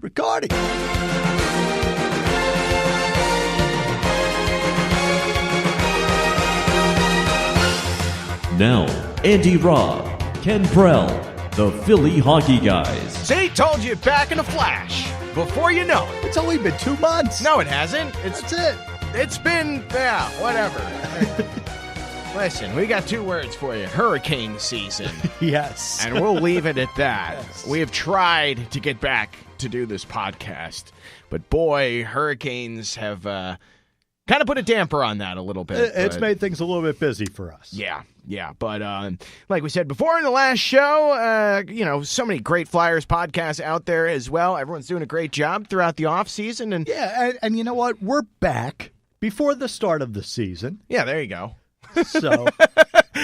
Recording. Now, Andy Robb, Ken Prell, the Philly Hockey Guys. See, told you, back in a flash. Before you know it. It's only been 2 months. No, it hasn't. That's it. It's been, whatever. Listen, we got 2 words for you. Hurricane season. Yes. And we'll leave it at that. Yes. We have tried to get back to do this podcast. But boy, hurricanes have kind of put a damper on that a little bit. It's made things a little bit busy for us. Yeah. But like we said before in the last show, so many great Flyers podcasts out there as well. Everyone's doing a great job throughout the offseason. And yeah, and you know what? We're back before the start of the season. yeah, there you go. So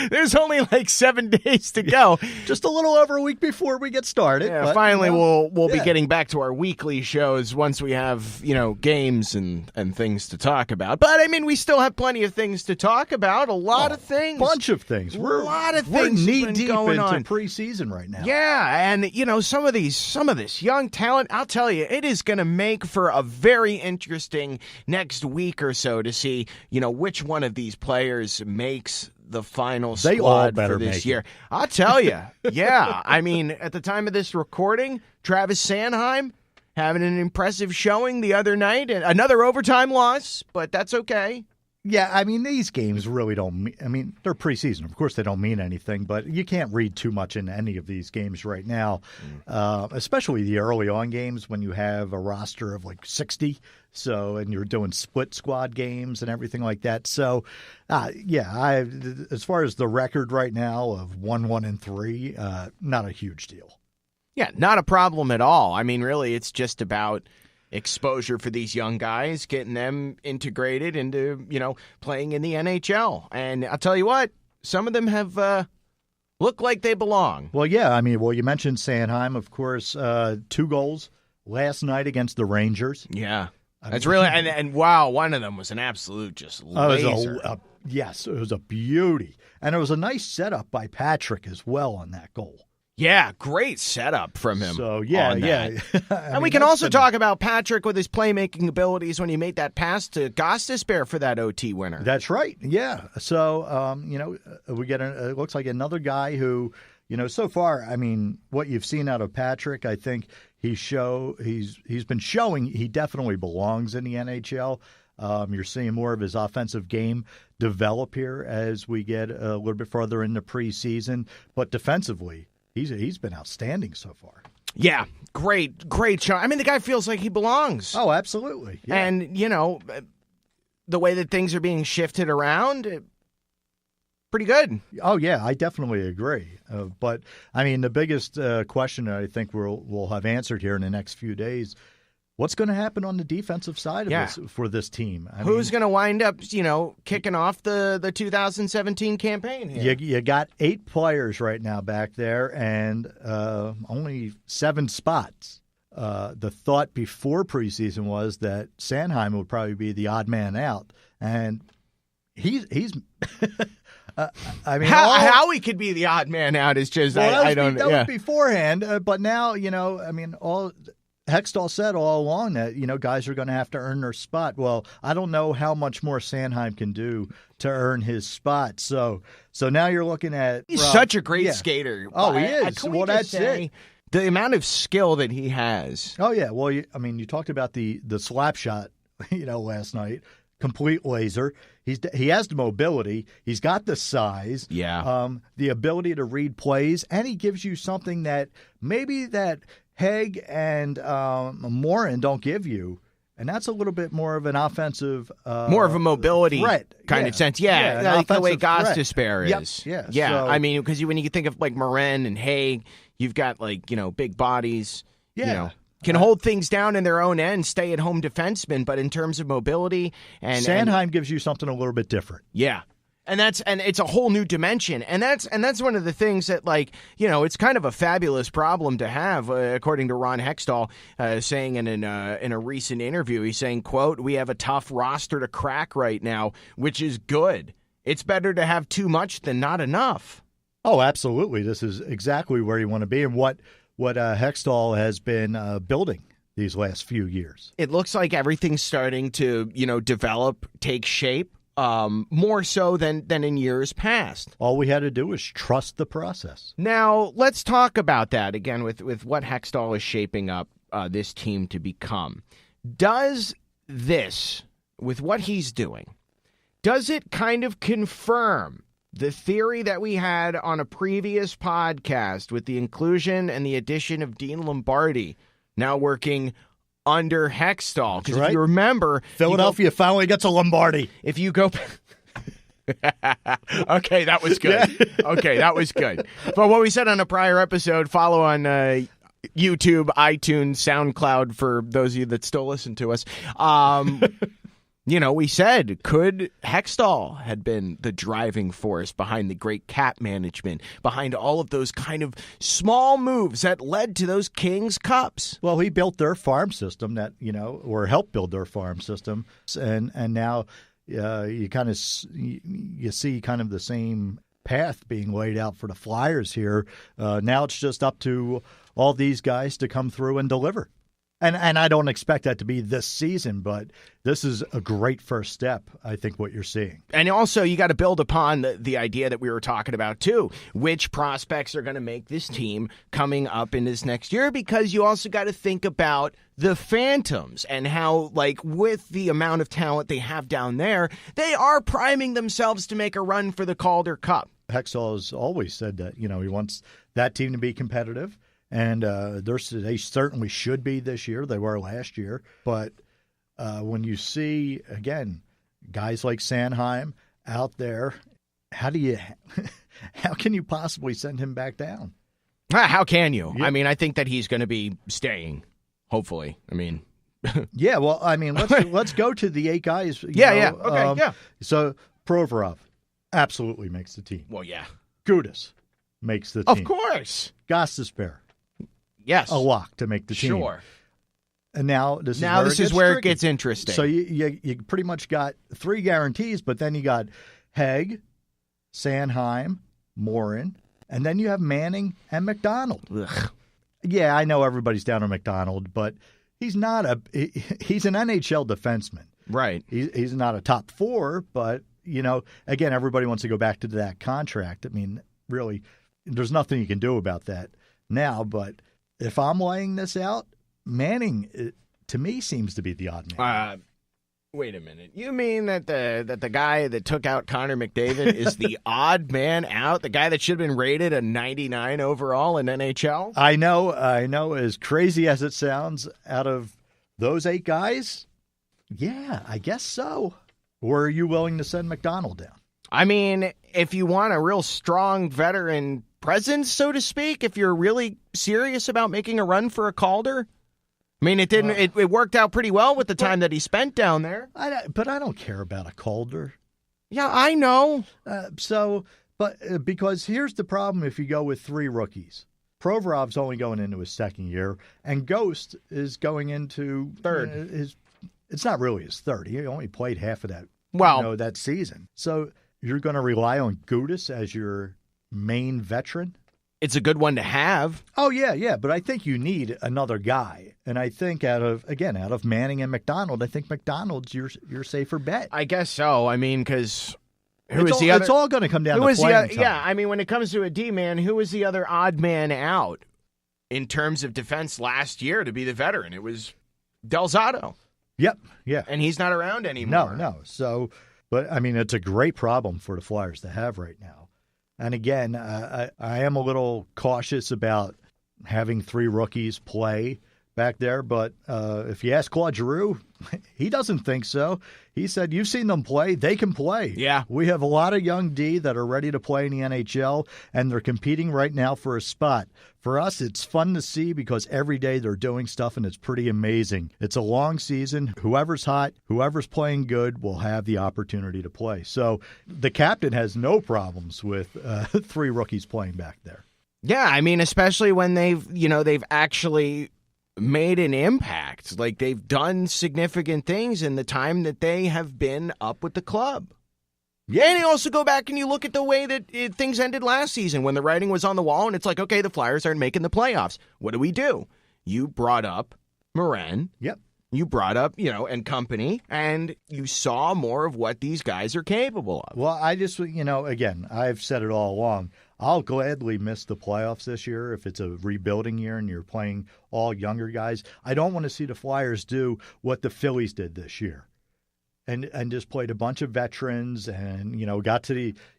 There's only like 7 days to go. just a little over a week before we get started. Yeah, but, finally, we'll be yeah. getting back to our weekly shows once we have, games and things to talk about. But, I mean, we still have plenty of things to talk about. A lot of things. Bunch of things. A lot of We're things have knee been deep going into on. preseason right now. Yeah, and, some of this young talent, I'll tell you, it is going to make for a very interesting next week or so to see, which one of these players makes the final They all squad better for this make year. it. I'll tell you. Yeah. I mean, at the time of this recording, Travis Sanheim having an impressive showing the other night, and another overtime loss, but that's okay. Yeah, I mean, these games really don't they're preseason. Of course, they don't mean anything, but you can't read too much into any of these games right now, especially the early on games when you have a roster of like 60. And you're doing split squad games and everything like that. So, as far as the record right now of 1-1-3, not a huge deal. Yeah, not a problem at all. I mean, really, it's just about exposure for these young guys, getting them integrated into, playing in the NHL. And I'll tell you what, some of them have looked like they belong. Well, yeah, you mentioned Sanheim, of course, 2 goals last night against the Rangers. Yeah. That's really, and wow, one of them was an absolute just laser. Yes, it was a beauty. And it was a nice setup by Patrick as well on that goal. Yeah, great setup from him. So, yeah. And we can also talk about Patrick with his playmaking abilities when he made that pass to Gostisbehere for that OT winner. That's right, yeah. So, we get it looks like another guy who, so far, what you've seen out of Patrick, I think he's been showing he definitely belongs in the NHL. You're seeing more of his offensive game develop here as we get a little bit further into preseason. But defensively, he's been outstanding so far. Yeah, great shot. I mean, the guy feels like he belongs. Oh, absolutely. Yeah. And, the way that things are being shifted around, pretty good. Oh, yeah, I definitely agree. But, the biggest question I think we'll have answered here in the next few days, what's going to happen on the defensive side of this for this team? Who's going to wind up, kicking off the 2017 campaign here? You got 8 players right now back there and only 7 spots. The thought before preseason was that Sanheim would probably be the odd man out, and he's how he could be the odd man out is just I don't know. That was beforehand, but now all Hextall said all along that guys are going to have to earn their spot. Well, I don't know how much more Sanheim can do to earn his spot. So now you're looking at he's such a great skater. Oh, he is. Well, that's it. The amount of skill that he has. Oh yeah. Well, you talked about the slap shot, last night. Complete laser. He has the mobility. He's got the size. Yeah. The ability to read plays, and he gives you something that maybe that Haig and Morin don't give you, and that's a little bit more of an offensive, more of a mobility threat kind of sense. Yeah, like the way Gostisbehere is. Yep. Yeah. So, because when you think of like Morin and Haig, you've got big bodies. Yeah. Can hold things down in their own end, stay at home defensemen, but in terms of mobility and Sanheim gives you something a little bit different. Yeah. And it's a whole new dimension. And that's one of the things that, it's kind of a fabulous problem to have, according to Ron Hextall, saying in a recent interview. He's saying, quote, "We have a tough roster to crack right now, which is good. It's better to have too much than not enough." Oh, absolutely. This is exactly where you want to be and what Hextall has been building these last few years. It looks like everything's starting to, develop, take shape, more so than in years past. All we had to do was trust the process. Now, let's talk about that again with what Hextall is shaping up this team to become. Does this, with what he's doing, does it kind of confirm the theory that we had on a previous podcast with the inclusion and the addition of Dean Lombardi now working under Hextall? Because if you remember, Philadelphia finally gets a Lombardi. If you go... Okay, that was good. Yeah. Okay, that was good. But what we said on a prior episode, follow on YouTube, iTunes, SoundCloud for those of you that still listen to us. We said, could Hextall had been the driving force behind the great cap management, behind all of those kind of small moves that led to those Kings Cups? Well, he built their farm system or helped build their farm system. And now you see kind of the same path being laid out for the Flyers here. Now it's just up to all these guys to come through and deliver. And I don't expect that to be this season, but this is a great first step, I think, what you're seeing. And also, you got to build upon the idea that we were talking about, too. Which prospects are going to make this team coming up in this next year? Because you also got to think about the Phantoms and how, with the amount of talent they have down there, they are priming themselves to make a run for the Calder Cup. Hextall has always said that, he wants that team to be competitive. And they certainly should be this year. They were last year. But when you see, again, guys like Sanheim out there, how can you possibly send him back down? How can you? Yeah. I mean, I think that he's going to be staying, hopefully. I mean... Yeah, well, I mean, let's go to the 8 guys. Yeah. Okay, yeah. So Provorov absolutely makes the team. Well, yeah. Gudas makes the team. Of course. Gostisbehere. Yes. A lock to make the team. Sure. And now this is where it gets interesting. So you pretty much got 3 guarantees, but then you got Hegg, Sanheim, Morin, and then you have Manning and McDonald. Ugh. Yeah, I know everybody's down on McDonald, but he's an NHL defenseman. Right. He's not a top 4, but, again, everybody wants to go back to that contract. I mean, really, there's nothing you can do about that now, but if I'm laying this out, Manning, to me, seems to be the odd man. Wait a minute. You mean that the guy that took out Connor McDavid is the odd man out? The guy that should have been rated a 99 overall in NHL? I know. As crazy as it sounds, out of those 8 guys, yeah, I guess so. Or are you willing to send McDonald down? I mean, if you want a real strong veteran presence, so to speak, if you're really serious about making a run for a Calder. I mean, it didn't. It worked out pretty well with the time that he spent down there. But I don't care about a Calder. Yeah, I know. Because here's the problem: if you go with 3 rookies, Provorov's only going into his 2nd year, and Ghost is going into 3rd. It's not really his 3rd. He only played half of that. That season. So you're going to rely on Gudas as your main veteran? It's a good one to have. Oh, yeah. But I think you need another guy. And I think out of Manning and McDonald, I think McDonald's your safer bet. I guess so. I mean, because it's all going to come down to playing time. Yeah, I mean, when it comes to a D-man, who was the other odd man out in terms of defense last year to be the veteran? It was Del Zotto. Yep, yeah. And he's not around anymore. No. So, but, I mean, it's a great problem for the Flyers to have right now. And again, I am a little cautious about having 3 rookies play back there. But if you ask Claude Giroux, he doesn't think so. He said, you've seen them play. They can play. Yeah. We have a lot of young D that are ready to play in the NHL, and they're competing right now for a spot. For us, it's fun to see because every day they're doing stuff, and it's pretty amazing. It's a long season. Whoever's hot, whoever's playing good will have the opportunity to play. So the captain has no problems with 3 rookies playing back there. Yeah, I mean, especially when they've actually made an impact. Like, they've done significant things in the time that they have been up with the club. Yeah, and you also go back and you look at the way that things ended last season when the writing was on the wall, and it's like, okay, the Flyers aren't making the playoffs. What do? You brought up Moran. Yep. You brought up, and company, and you saw more of what these guys are capable of. Well, I just, again, I've said it all along. I'll gladly miss the playoffs this year if it's a rebuilding year and you're playing all younger guys. I don't want to see the Flyers do what the Phillies did this year. And just played a bunch of veterans and,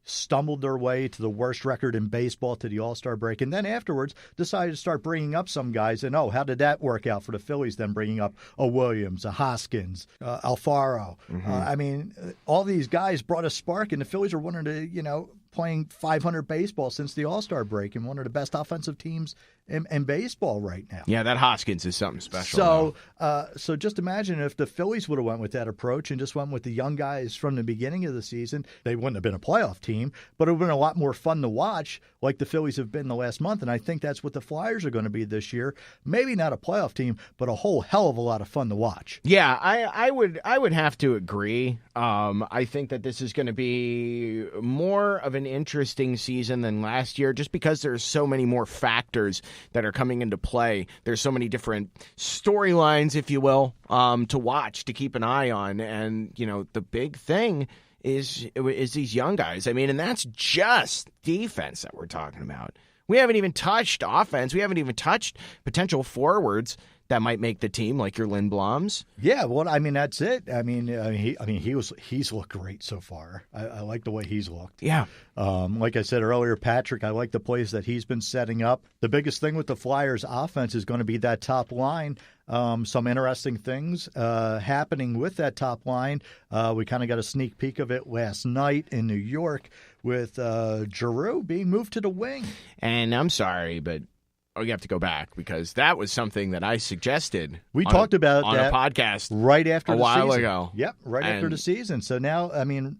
stumbled their way to the worst record in baseball to the All-Star break. And then afterwards decided to start bringing up some guys. And, how did that work out for the Phillies then bringing up a Williams, a Hoskins, Alfaro? All these guys brought a spark, and the Phillies are one of the, playing 500 baseball since the All-Star break and one of the best offensive teams in baseball right now. Yeah, that Hoskins is something special. So just imagine if the Phillies would have went with that approach and just went with the young guys from the beginning of the season. They wouldn't have been a playoff team, but it would have been a lot more fun to watch like the Phillies have been the last month. And I think that's what the Flyers are going to be this year. Maybe not a playoff team, but a whole hell of a lot of fun to watch. Yeah, I would have to agree. I think that this is going to be more of an interesting season than last year just because there's so many more factors that are coming into play. There's so many different storylines, if you will, to watch, to keep an eye on. And, the big thing is these young guys. And that's just defense that we're talking about. We haven't even touched offense. We haven't even touched potential forwards that might make the team, like your Lindbloms. Yeah, well, that's it. He's looked great so far. I like the way he's looked. Yeah. Like I said earlier, Patrick, I like the plays that he's been setting up. The biggest thing with the Flyers offense is going to be that top line. Some interesting things happening with that top line. We kind of got a sneak peek of it last night in New York with Giroux being moved to the wing. And I'm sorry, but you have to go back because that was something that I suggested. We talked about on that a podcast right after a the while season. ago. Yep, after the season. So now,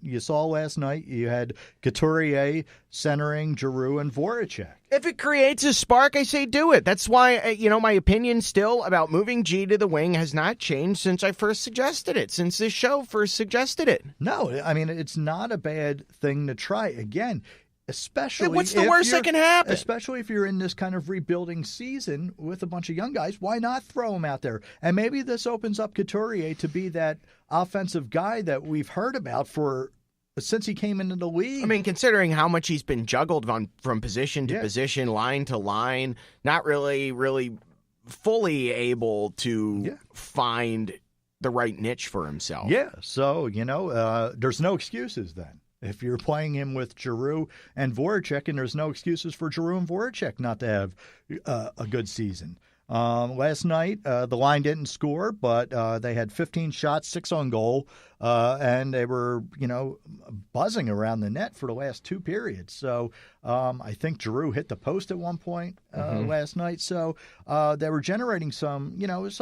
you saw last night you had Couturier centering Giroux and Voracek. If it creates a spark, I say do it. That's why, my opinion still about moving G to the wing has not changed since I first suggested it, since this show first suggested it. No, it's not a bad thing to try. Again, especially what's the worst that can happen? Especially if you're in this kind of rebuilding season with a bunch of young guys, why not throw them out there? And maybe this opens up Couturier to be that offensive guy that we've heard about since he came into the league. Considering how much he's been juggled from position to position, line to line, not really fully able to find the right niche for himself. Yeah, so, there's no excuses then. If you're playing him with Giroux and Voracek, and there's no excuses for Giroux and Voracek not to have a good season. Last night, the line didn't score, but they had 15 shots, 6 on goal, and they were, buzzing around the net for the last 2 periods. So I think Giroux hit the post at one point last night. So they were generating some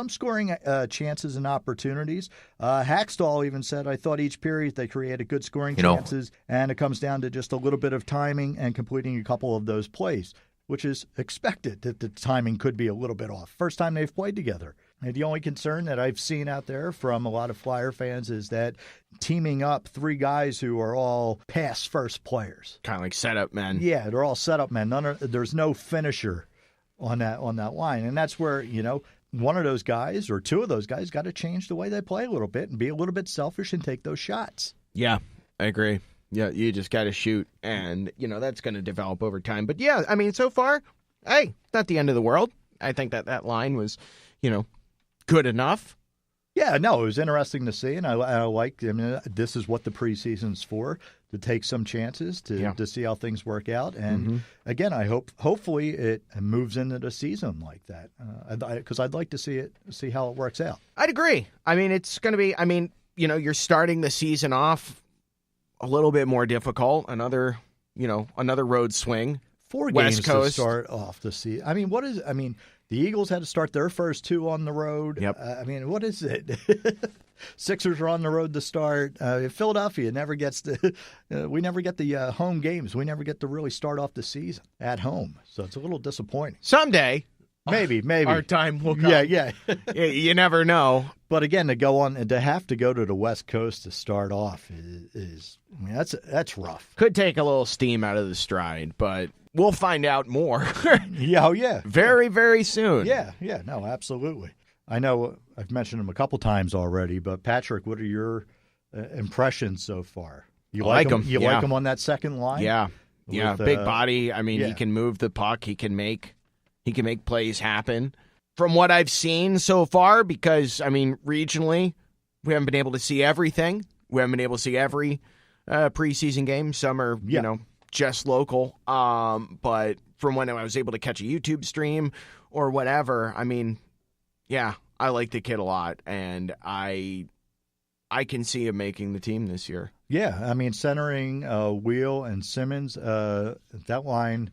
scoring chances and opportunities. Hackstall even said, I thought each period they created good scoring chances, and it comes down to just a little bit of timing and completing a couple of those plays, which is expected that the timing could be a little bit off. First time they've played together. And the only concern that I've seen out there from a lot of Flyer fans is that teaming up 3 guys who are all pass first players. Kind of like setup men. Yeah, they're all setup men. There's no finisher on that line. And that's where, one of those guys or 2 of those guys got to change the way they play a little bit and be a little bit selfish and take those shots. Yeah, I agree. Yeah, you just got to shoot, and, that's going to develop over time. But, yeah, so far, hey, not the end of the world. I think that line was, good enough. Yeah, no, it was interesting to see, and I like, this is what the preseason's for, to take some chances, to see how things work out. And, again, hopefully it moves into the season like that, because I'd like to see how it works out. I'd agree. It's going to be, you're starting the season off a little bit more difficult. Another road swing. 4 West games Coast. to start off the season. The Eagles had to start their first 2 on the road. Yep. What is it? Sixers are on the road to start. Philadelphia never gets we never get the home games. We never get to really start off the season at home. So it's a little disappointing. Someday. Maybe. Our time will come. Yeah. You never know. But again, to have to go to the West Coast to start off is that's rough. Could take a little steam out of the stride, but we'll find out more. Yeah. Very, very soon. Yeah. No, absolutely. I know I've mentioned him a couple times already, but Patrick, what are your impressions so far? You like him? You like him on that second line? Yeah, With, big body. I mean, yeah. he can move the puck. He can make plays happen. From what I've seen so far, because I mean, regionally, we haven't been able to see everything. We haven't been able to see every preseason game. Some are, just local. But from when I was able to catch a YouTube stream or whatever, I mean, yeah, I like the kid a lot, and I can see him making the team this year. Yeah, I mean, centering Wheel and Simmons, that line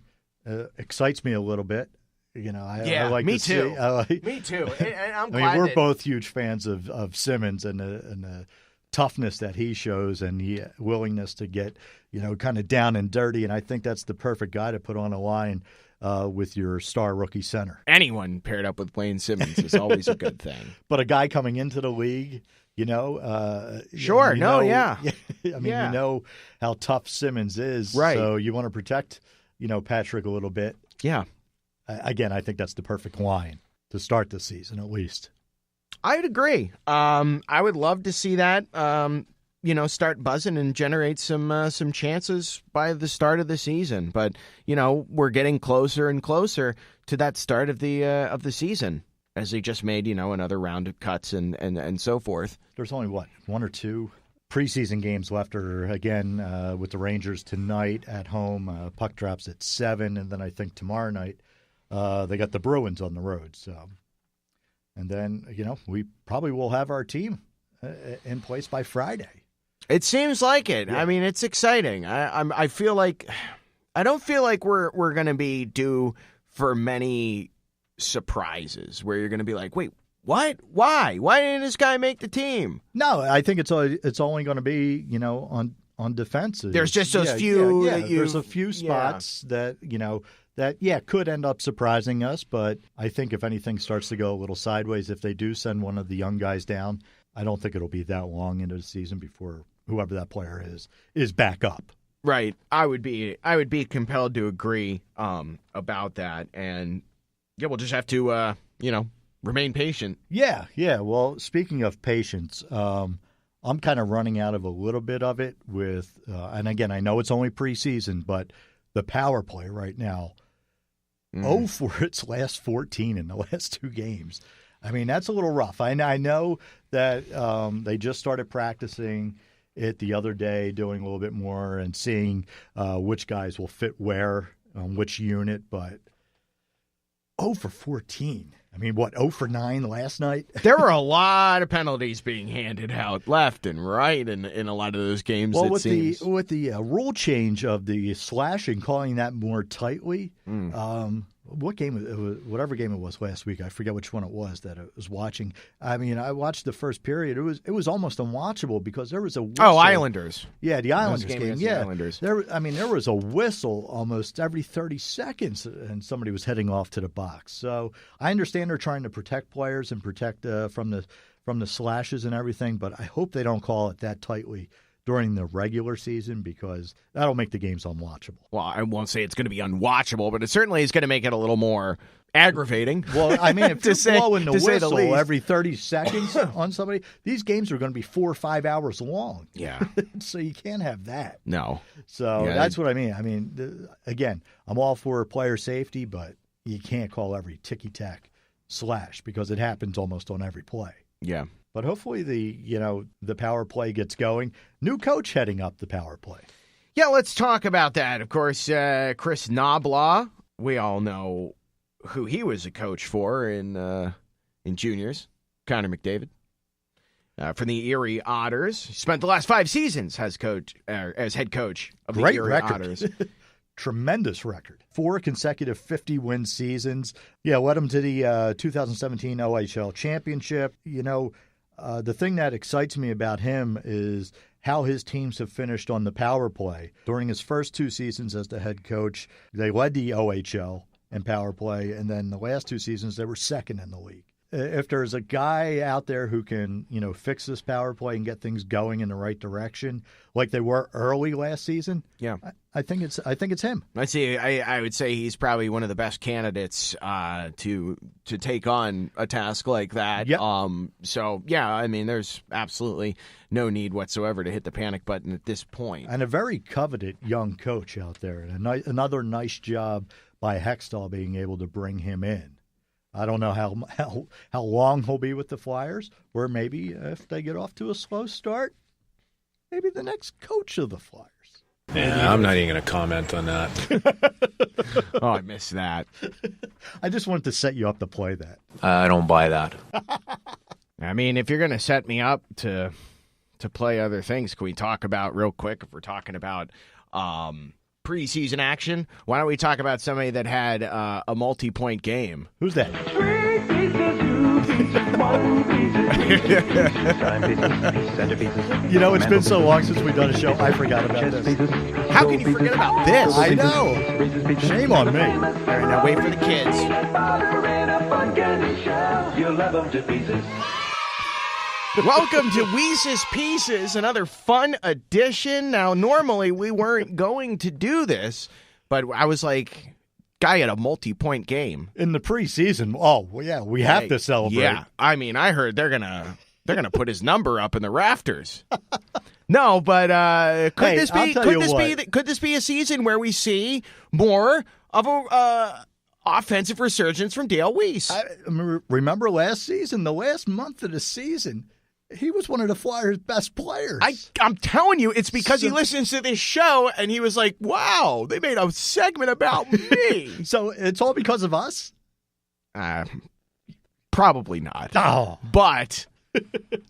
excites me a little bit. I like me to too. see. Me too. And I'm I glad mean, we're that- both huge fans of Simmons and the toughness that he shows and the willingness to get, kind of down and dirty. And I think that's the perfect guy to put on a line with your star rookie center. anyone paired up with Wayne Simmons is always a good thing. But a guy coming into the league, Sure. Yeah. I mean, Yeah. you know how tough Simmons is. Right. So you want to protect, Patrick a little bit. Yeah. Again, I think that's the perfect line to start the season, at least. I would agree. I would love to see that, start buzzing and generate some chances by the start of the season. But, we're getting closer and closer to that start of the season as they just made, another round of cuts and so forth. There's only, one or two preseason games left, or again, with the Rangers tonight at home. Puck drops at 7, and then I think tomorrow night they got the Bruins on the road. So, and then, we probably will have our team in place by Friday. It seems like it. Yeah. I mean, it's exciting. I feel like I don't feel like we're going to be due for many surprises where you're going to be like, wait, what? Why didn't this guy make the team? No, I think it's only going to be, on defense. There's just those few that you- There's a few spots that, that could end up surprising us. But I think if anything starts to go a little sideways, if they do send one of the young guys down, I don't think it'll be that long into the season before whoever that player is back up. Right. I would be compelled to agree about that, and we'll just have to remain patient. Yeah. Well, speaking of patience, I'm kind of running out of a little bit of it with, and again, I know it's only preseason, but the power play right now, 0 for its last 14 in the last 2 games. I mean, that's a little rough. I know that they just started practicing it the other day, doing a little bit more and seeing which guys will fit where on which unit, but 0 for 14. I mean, 0 for 9 last night? There were a lot of penalties being handed out left and right in a lot of those games. Well, it with seems. the rule change of the slashing, calling that more tightly, what game? Whatever game it was last week, I forget which one it was that I was watching. I mean, I watched the first period. It was almost unwatchable because there was a whistle. Islanders. Yeah, the Islanders game game. against the Yeah, Islanders. There was a whistle almost every 30 seconds, and somebody was heading off to the box. So I understand they're trying to protect players and protect from the slashes and everything, but I hope they don't call it that tightly during the regular season because that'll make the games unwatchable. Well, I won't say it's going to be unwatchable, but it certainly is going to make it a little more aggravating. Well, I mean, if you're blowing the to say the whistle least. every 30 seconds on somebody, these games are going to be 4 or 5 hours long. Yeah. So you can't have that. No. So Yeah, that's what I mean. I mean, again, I'm all for player safety, but you can't call every ticky-tack slash because it happens almost on every play. Yeah. But hopefully the power play gets going. New coach heading up the power play. Yeah, let's talk about that. Of course, Chris Knoblaw, we all know who he was a coach for in juniors. Connor McDavid. From the Erie Otters. He spent the last 5 seasons as head coach of the Great Erie record. Otters. Tremendous record. 4 consecutive 50-win seasons. Yeah, led them to the 2017 OHL championship. The thing that excites me about him is how his teams have finished on the power play. During his first 2 seasons as the head coach, they led the OHL in power play, and then the last 2 seasons they were second in the league. if there's a guy out there who can, fix this power play and get things going in the right direction, like they were early last season, Yeah. I think it's him. I would say he's probably one of the best candidates to take on a task like that. Yep. So yeah, I mean, there's absolutely no need whatsoever to hit the panic button at this point. And a very coveted young coach out there, and another nice job by Hextall being able to bring him in. I don't know how long he'll be with the Flyers, or maybe if they get off to a slow start, maybe the next coach of the Flyers. Yeah, I'm not even going to comment on that. Oh, I missed that. I just wanted to set you up to play that. I don't buy that. I mean, if you're going to set me up to play other things, can we talk about real quick, if we're talking about preseason action, why don't we talk about somebody that had a multi-point game? Who's that? It's been so long since we've done a show, I forgot about this. How can you forget about this? I know. Shame on me. All right, now wait for the kids. Welcome to Weese's Pieces, another fun edition. Now, normally we weren't going to do this, but I was like, guy had a multi-point game In the preseason, we have to celebrate. Yeah, I mean, I heard they're gonna put his number up in the rafters. No, but could this be a season where we see more of a offensive resurgence from Dale Weiss? Remember last season, the last month of the season, he was one of the Flyers' best players. I'm telling you, it's because he listens to this show and he was like, wow, they made a segment about me. So it's all because of us? Probably not. Oh. But,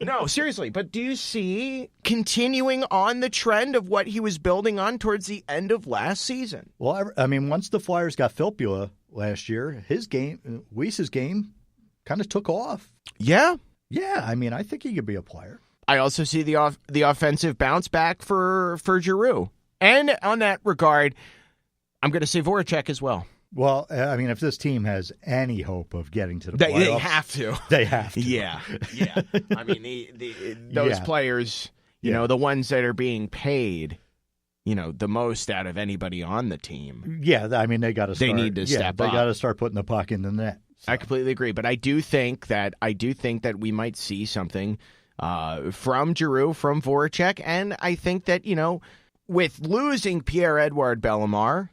no, seriously, but do you see continuing on the trend of what he was building on towards the end of last season? Well, I mean, once the Flyers got Filppula last year, Weiss's game kind of took off. Yeah. Yeah, I mean, I think he could be a player. I also see the offensive bounce back for Giroux. And on that regard, I'm going to say Voracek as well. Well, I mean, if this team has any hope of getting to the playoffs, they have to. They have to. Yeah. I mean, those players, you know, the ones that are being paid, the most out of anybody on the team. Yeah, I mean, they got to start. They need to step up. They got to start putting the puck in the net. So. I completely agree, but I do think that we might see something from Giroux, from Voracek, and I think that, with losing Pierre-Edouard Bellemare,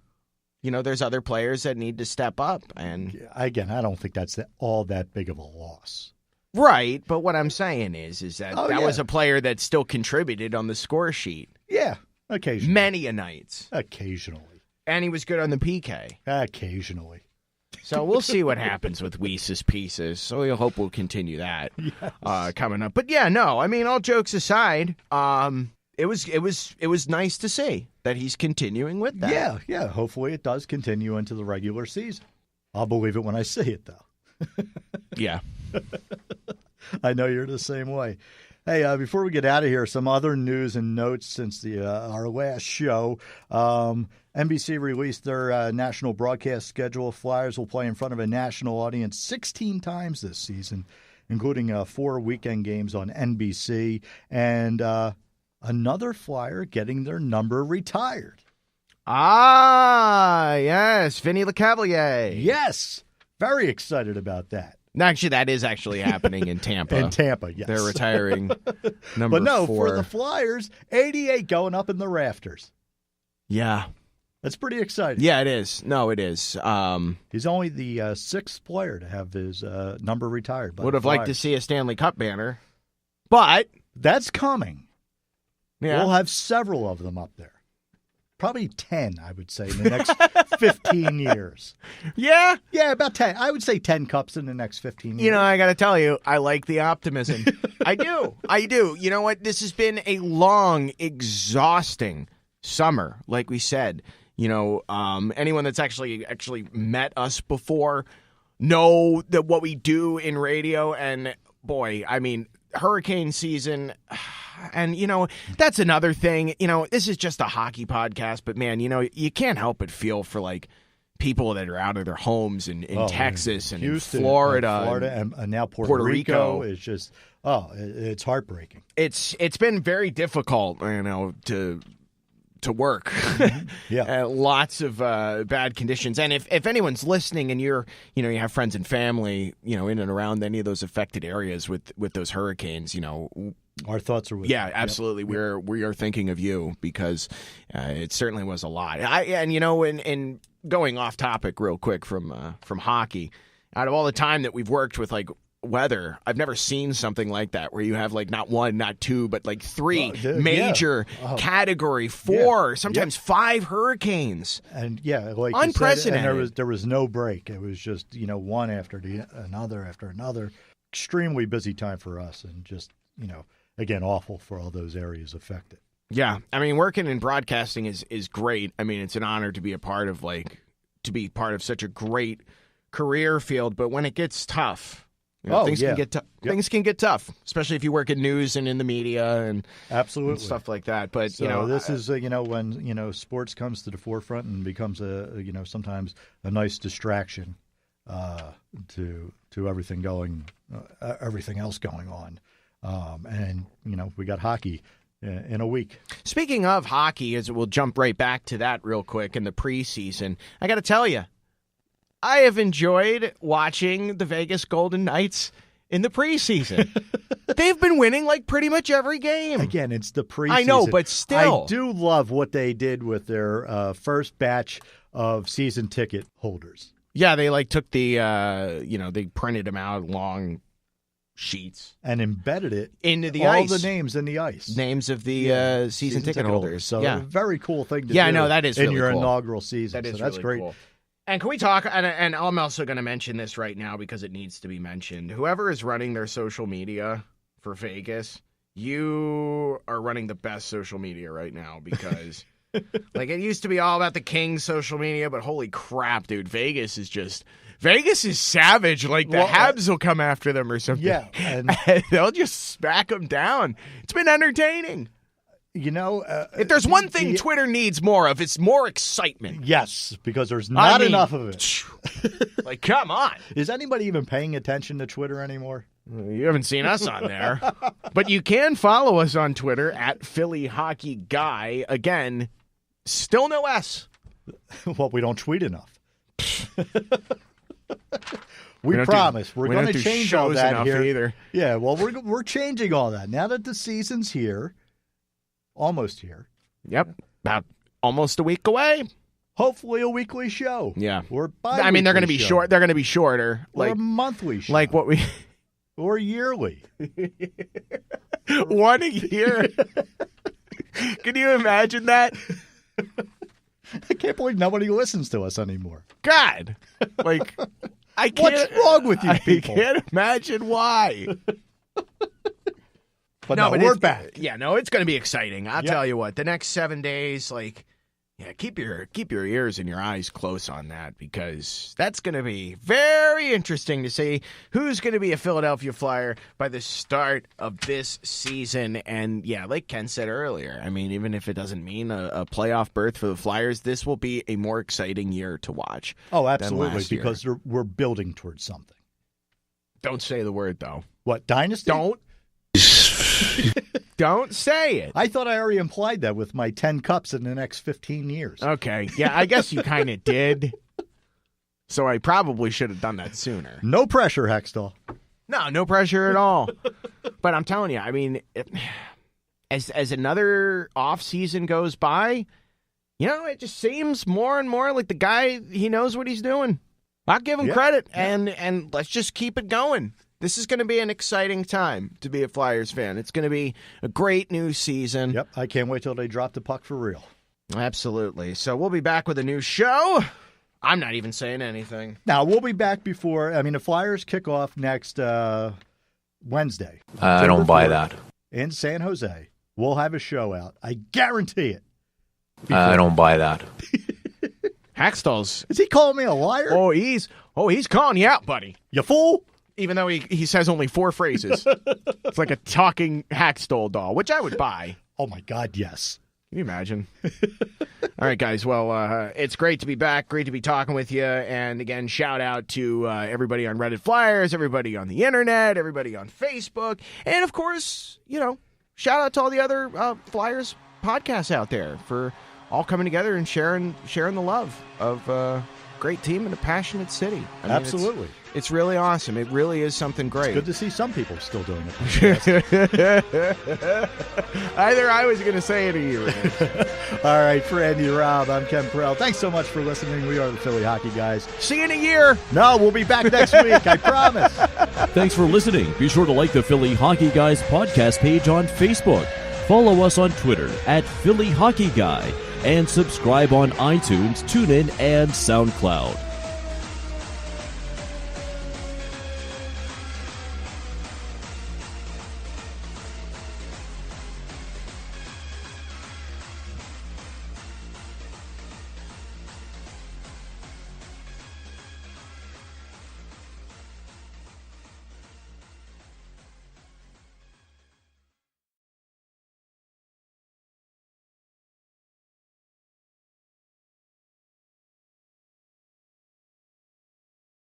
there's other players that need to step up. And again, I don't think that's all that big of a loss. Right, but what I'm saying is that was a player that still contributed on the score sheet. Yeah, occasionally. Many a nights. Occasionally. And he was good on the PK. Occasionally. So we'll see what happens with Weiss's Pieces. So we hope we'll continue that coming up. But yeah, no, I mean, all jokes aside, it was nice to see that he's continuing with that. Yeah. Hopefully it does continue into the regular season. I'll believe it when I see it, though. Yeah. I know you're the same way. Hey, before we get out of here, some other news and notes since our last show. NBC released their national broadcast schedule. Flyers will play in front of a national audience 16 times this season, including 4 weekend games on NBC. And another Flyer getting their number retired. Ah, yes, Vinny Lecavalier. Yes, very excited about that. Actually, that is actually happening in Tampa. In Tampa, yes. They're retiring number 4. But no, for the Flyers, 88 going up in the rafters. Yeah. That's pretty exciting. Yeah, it is. No, it is. He's only the 6th player to have his number retired. Would have liked to see a Stanley Cup banner. But that's coming. Yeah. We'll have several of them up there. Probably 10, I would say, in the next 15 years. Yeah? Yeah, about 10. I would say 10 cups in the next 15 years. I got to tell you, I like the optimism. I do. You know what? This has been a long, exhausting summer, like we said. Anyone that's actually met us before know that what we do in radio, and boy, I mean, hurricane season, and that's another thing. This is just a hockey podcast, but man, you can't help but feel for like people that are out of their homes in Texas and Houston, in Florida, and now Puerto Rico is just it's heartbreaking. It's been very difficult, to work. Yeah. Lots of bad conditions. And if anyone's listening and you have friends and family, in and around any of those affected areas with those hurricanes, our thoughts are with yeah, you. absolutely. Yep. We are thinking of you because it certainly was a lot. And going off topic real quick from hockey, out of all the time that we've worked with weather, I've never seen something like that where you have not one, not two, but three major Category 4, sometimes 5 hurricanes. And like unprecedented. You said, and there was no break. It was just one after another after another. Extremely busy time for us, and just again awful for all those areas affected. Yeah, I mean, working in broadcasting is great. I mean, it's an honor to be a part of such a great career field. But when it gets tough. Things can get Things can get tough, especially if you work in news and in the media and absolutely and stuff like that. But this is when sports comes to the forefront and becomes sometimes a nice distraction to everything else going on, and we got hockey in a week. Speaking of hockey, we'll jump right back to that real quick in the preseason. I got to tell you, I have enjoyed watching the Vegas Golden Knights in the preseason. They've been winning pretty much every game. Again, it's the preseason. I know, but still. I do love what they did with their first batch of season ticket holders. Yeah, they took the, they printed them out long sheets. And embedded it into the all ice. All the names in the ice. Names of the season ticket holders. So a very cool thing to do. Yeah, I know, that is really in your cool. Inaugural season. That is that's really great. Cool. And can we talk, and I'm also going to mention this right now because it needs to be mentioned. Whoever is running their social media for Vegas, you are running the best social media right now because it used to be all about the Kings' social media, but holy crap, dude, Vegas is savage. The Habs will come after them or something. Yeah. And they'll just smack them down. It's been entertaining. If there's one thing Twitter needs more of, it's more excitement. Yes, because there's not enough of it. Come on. Is anybody even paying attention to Twitter anymore? You haven't seen us on there. But you can follow us on Twitter at Philly Hockey Guy. Again, still no S. Well, we don't tweet enough. We promise. We're going to change all that here. Either. Yeah, well, we're changing all that. Now that the season's here. Almost here. Yep. About almost a week away. Hopefully a weekly show. Yeah. Or they're going to be short. They're going to be shorter. Or a monthly show. Like what we... Or yearly. One a year. Can you imagine that? I can't believe nobody listens to us anymore. God. I can't... What's wrong with you people? I can't imagine why. But we're back. Yeah, no, it's going to be exciting. I'll tell you what. The next 7 days, keep your ears and your eyes close on that because that's going to be very interesting to see who's going to be a Philadelphia Flyer by the start of this season. And like Ken said earlier, I mean, even if it doesn't mean a playoff berth for the Flyers, this will be a more exciting year to watch. Oh, absolutely, because we're building towards something. Don't say the word, though. What, dynasty? Don't say it. I thought I already implied that with my 10 cups in the next 15 years. Okay. Yeah, I guess you kind of did. So I probably should have done that sooner. No pressure, Hextall. No pressure at all. But I'm telling you, I mean, as another off season goes by, it just seems more and more like the guy, he knows what he's doing. I'll give him credit, and let's just keep it going. This is going to be an exciting time to be a Flyers fan. It's going to be a great new season. Yep, I can't wait till they drop the puck for real. Absolutely. So we'll be back with a new show. I'm not even saying anything. Now, we'll be back the Flyers kick off next Wednesday. I don't buy that. In San Jose. We'll have a show out. I guarantee it. I don't buy that. Hackstall's. Is he calling me a liar? He's calling you out, buddy. You fool. Even though he says only 4 phrases. It's like a talking Hackstall doll, which I would buy. Oh, my God, yes. you imagine? All right, guys. Well, it's great to be back. Great to be talking with you. And again, shout out to everybody on Reddit Flyers, everybody on the internet, everybody on Facebook. And of course, shout out to all the other Flyers podcasts out there for all coming together and sharing the love of a great team and a passionate city. I mean, Absolutely. It's really awesome. It really is something great. It's good to see some people still doing it. Either I was going to say it or you. All right, for Andy Robb, I'm Ken Perrell. Thanks so much for listening. We are the Philly Hockey Guys. See you in a year. No, we'll be back next week. I promise. Thanks for listening. Be sure to like the Philly Hockey Guys podcast page on Facebook. Follow us on Twitter at Philly Hockey Guy. And subscribe on iTunes, TuneIn, and SoundCloud.